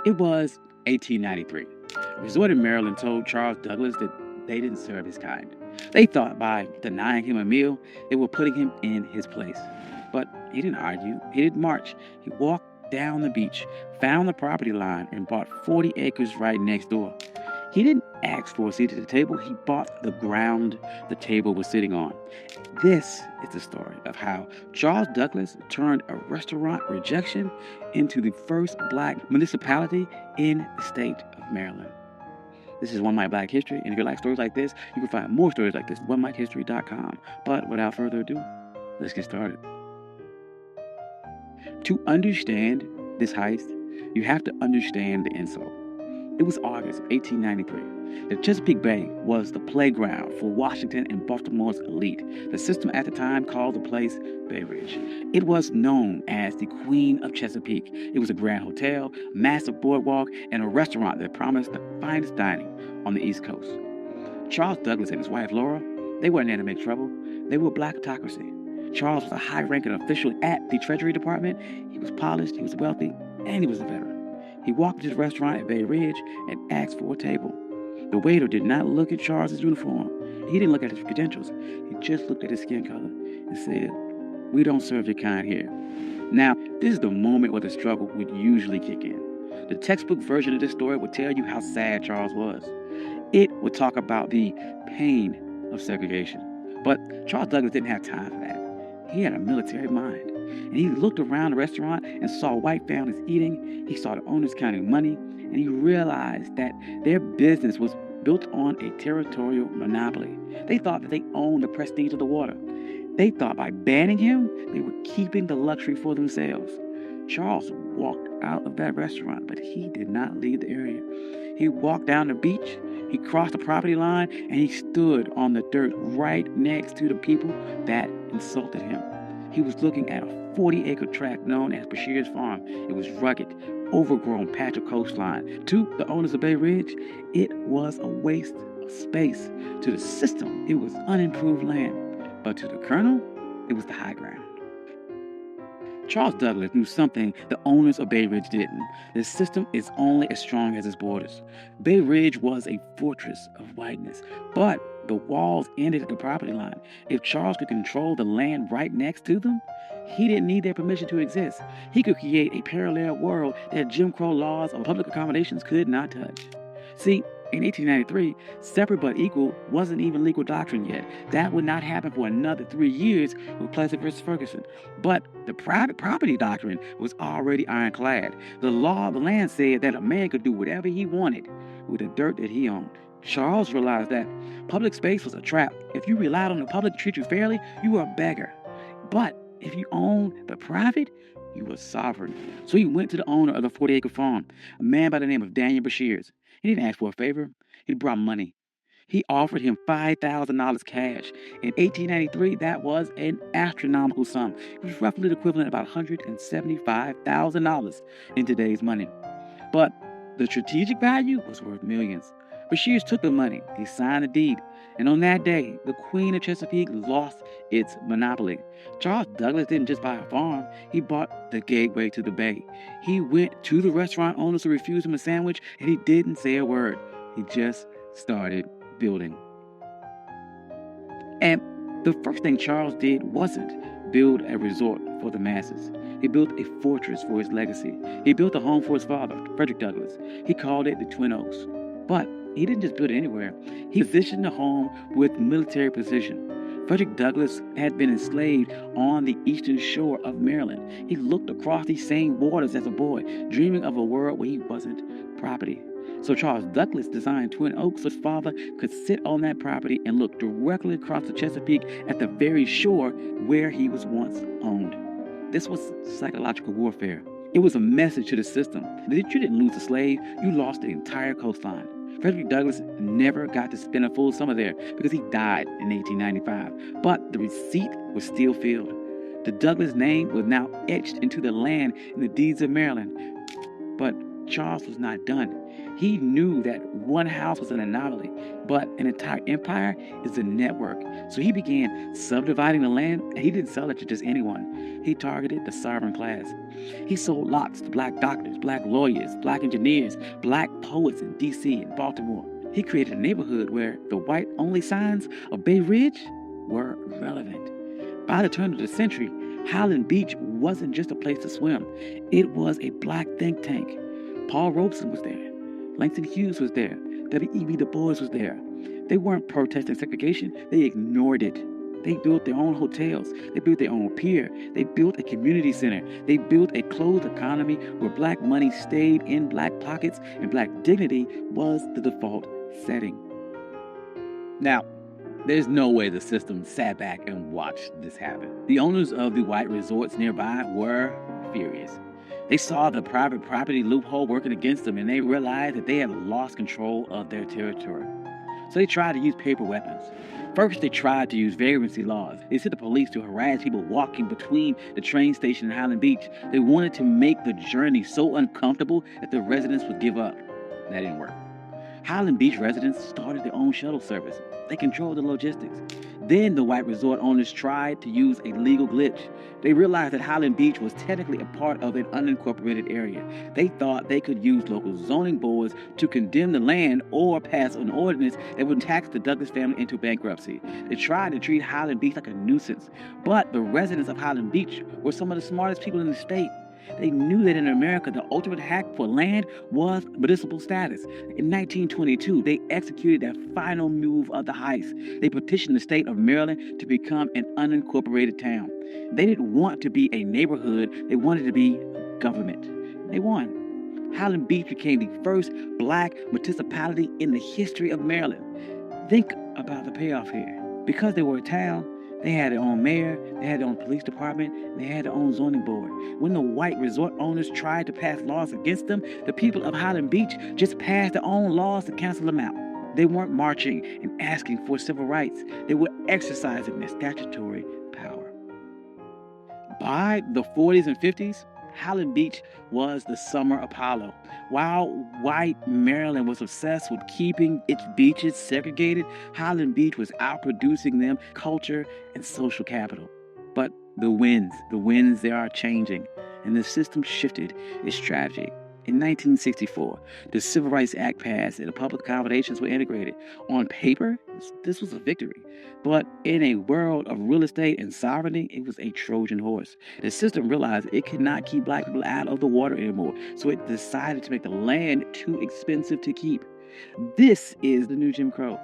It was 1893. Resort in Maryland told Charles Douglas that they didn't serve his kind. They thought by denying him a meal, they were putting him in his place. But he didn't argue. He didn't march. He walked down the beach, found the property line, and bought 40 acres right next door. He didn't ask for a seat at the table. He bought the ground the table was sitting on. This is the story of how Charles Douglas turned a restaurant rejection into the first black municipality in the state of Maryland. This is One Mike Black History, and if you like stories like this, you can find more stories like this at onemikehistory.com. But without further ado, let's get started. To understand this heist, you have to understand the insult. It was August of 1893. The Chesapeake Bay was the playground for Washington and Baltimore's elite. The system at the time called the place Bay Ridge. It was known as the Queen of Chesapeake. It was a grand hotel, massive boardwalk, and a restaurant that promised the finest dining on the East Coast. Charles Douglas and his wife Laura, they weren't there to make trouble. They were blackocracy. Charles was a high-ranking official at the Treasury Department. He was polished, he was wealthy, and he was a veteran. He walked into the restaurant at Bay Ridge and asked for a table. The waiter did not look at Charles's uniform. He didn't look at his credentials. He just looked at his skin color and said, "We don't serve your kind here." Now, this is the moment where the struggle would usually kick in. The textbook version of this story would tell you how sad Charles was. It would talk about the pain of segregation. But Charles Douglas didn't have time for that. He had a military mind. And he looked around the restaurant and saw white families eating. He saw the owners counting money. And he realized that their business was built on a territorial monopoly. They thought that they owned the prestige of the water. They thought by banning him, they were keeping the luxury for themselves. Charles walked out of that restaurant, but he did not leave the area. He walked down the beach, he crossed the property line, and he stood on the dirt right next to the people that insulted him. He was looking at a 40-acre tract known as Bashir's Farm. It was rugged, overgrown patch of coastline. To the owners of Bay Ridge, it was a waste of space. To the system, it was unimproved land. But to the Colonel, it was the high ground. Charles Douglas knew something the owners of Bay Ridge didn't. The system is only as strong as its borders. Bay Ridge was a fortress of whiteness, but the walls ended at the property line. If Charles could control the land right next to them, he didn't need their permission to exist. He could create a parallel world that Jim Crow laws or public accommodations could not touch. See, in 1893, separate but equal wasn't even legal doctrine yet. That would not happen for another 3 years with Plessy versus Ferguson. But the private property doctrine was already ironclad. The law of the land said that a man could do whatever he wanted with the dirt that he owned. Charles realized that public space was a trap. If you relied on the public to treat you fairly, you were a beggar. But if you owned the private, you were sovereign. So he went to the owner of the 40-acre farm, a man by the name of Daniel Bashir. He didn't ask for a favor. He brought money. He offered him $5,000 cash. In 1893, that was an astronomical sum. It was roughly the equivalent of about $175,000 in today's money. But the strategic value was worth millions. Bashir took the money. He signed the deed. And on that day, the Queen of Chesapeake lost its monopoly. Charles Douglas didn't just buy a farm. He bought the gateway to the bay. He went to the restaurant owners who refused him a sandwich, and he didn't say a word. He just started building. And the first thing Charles did wasn't build a resort for the masses. He built a fortress for his legacy. He built a home for his father, Frederick Douglass. He called it the Twin Oaks. But he didn't just build it anywhere. He positioned the home with military precision. Frederick Douglass had been enslaved on the eastern shore of Maryland. He looked across these same waters as a boy, dreaming of a world where he wasn't property. So Charles Douglas designed Twin Oaks so his father could sit on that property and look directly across the Chesapeake at the very shore where he was once owned. This was psychological warfare. It was a message to the system that if you didn't lose a slave, you lost the entire coastline. Frederick Douglass never got to spend a full summer there because he died in 1895, but the receipt was still filled. The Douglass name was now etched into the land in the deeds of Maryland. But Charles was not done. He knew that one house was an anomaly, but an entire empire is a network. So he began subdividing the land, and he didn't sell it to just anyone. He targeted the sovereign class. He sold lots to black doctors, black lawyers, black engineers, black poets in D.C. and Baltimore. He created a neighborhood where the white-only signs of Bay Ridge were relevant. By the turn of the century, Highland Beach wasn't just a place to swim. It was a black think tank. Paul Robeson was there. Langston Hughes was there. W.E.B. Du Bois was there. They weren't protesting segregation. They ignored it. They built their own hotels. They built their own pier. They built a community center. They built a closed economy where black money stayed in black pockets and black dignity was the default setting. Now, there's no way the system sat back and watched this happen. The owners of the white resorts nearby were furious. They saw the private property loophole working against them, and they realized that they had lost control of their territory. So they tried to use paper weapons. First, they tried to use vagrancy laws. They sent the police to harass people walking between the train station and Highland Beach. They wanted to make the journey so uncomfortable that the residents would give up. That didn't work. Highland Beach residents started their own shuttle service. They controlled the logistics. Then the white resort owners tried to use a legal glitch. They realized that Highland Beach was technically a part of an unincorporated area. They thought they could use local zoning boards to condemn the land or pass an ordinance that would tax the Douglas family into bankruptcy. They tried to treat Highland Beach like a nuisance. But the residents of Highland Beach were some of the smartest people in the state. They knew that in America, the ultimate hack for land was municipal status. In 1922, they executed that final move of the heist. They petitioned the state of Maryland to become an unincorporated town. They didn't want to be a neighborhood. They wanted to be government. They won. Highland Beach became the first black municipality in the history of Maryland. Think about the payoff here. Because they were a town, they had their own mayor, they had their own police department, and they had their own zoning board. When the white resort owners tried to pass laws against them, the people of Highland Beach just passed their own laws to cancel them out. They weren't marching and asking for civil rights. They were exercising their statutory power. By the 40s and 50s, Highland Beach was the summer Apollo. While white Maryland was obsessed with keeping its beaches segregated, Highland Beach was outproducing them culture and social capital. But the winds, they are changing, and the system shifted its strategy. In 1964, the Civil Rights Act passed and the public accommodations were integrated. On paper, this was a victory. But in a world of real estate and sovereignty, it was a Trojan horse. The system realized it could not keep black people out of the water anymore, so it decided to make the land too expensive to keep. This is the new Jim Crow.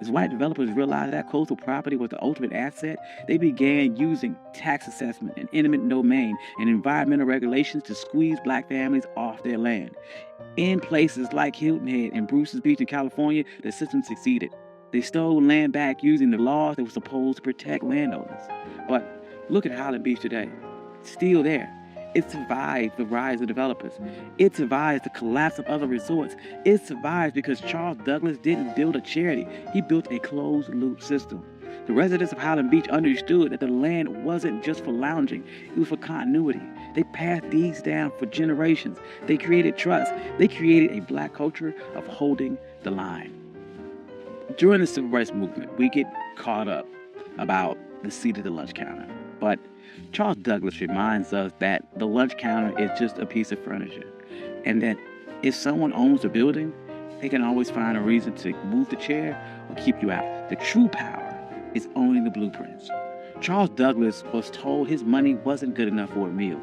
As white developers realized that coastal property was the ultimate asset, they began using tax assessment and eminent domain and environmental regulations to squeeze black families off their land. In places like Hilton Head and Bruce's Beach in California, the system succeeded. They stole land back using the laws that were supposed to protect landowners. But look at Highland Beach today. It's still there. It survived the rise of developers. It survived the collapse of other resorts. It survived because Charles Douglas didn't build a charity. He built a closed-loop system. The residents of Highland Beach understood that the land wasn't just for lounging. It was for continuity. They passed these down for generations. They created trust. They created a black culture of holding the line. During the Civil Rights Movement, we get caught up about the seat at the lunch counter. But Charles Douglas reminds us that the lunch counter is just a piece of furniture, and that if someone owns the building, they can always find a reason to move the chair or keep you out. The true power is owning the blueprints. Charles Douglas was told his money wasn't good enough for a meal,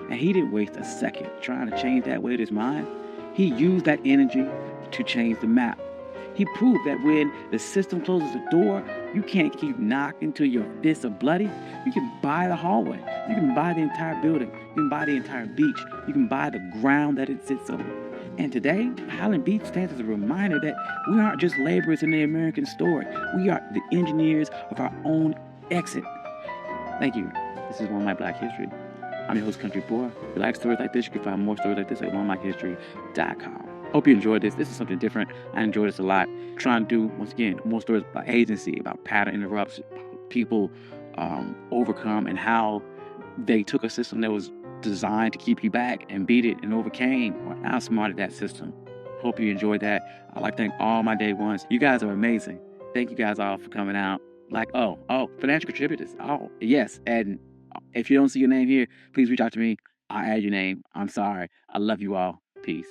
and he didn't waste a second trying to change that with his mind. He used that energy to change the map. He proved that when the system closes the door, you can't keep knocking till your fists are bloody. You can buy the hallway. You can buy the entire building. You can buy the entire beach. You can buy the ground that it sits on. And today, Highland Beach stands as a reminder that we aren't just laborers in the American story. We are the engineers of our own exit. Thank you. This is One My Black History. I'm your host, Country Boy. If you like stories like this, you can find more stories like this at onemyhistory.com. Hope you enjoyed this. This is something different. I enjoyed this a lot. Trying to do, once again, more stories about agency, about pattern interrupts, people overcome, and how they took a system that was designed to keep you back and beat it and overcame or outsmarted that system. Hope you enjoyed that. I'd like to thank all my day ones. You guys are amazing. Thank you guys all for coming out. Like, financial contributors. Oh, yes. And if you don't see your name here, please reach out to me. I'll add your name. I'm sorry. I love you all. Peace.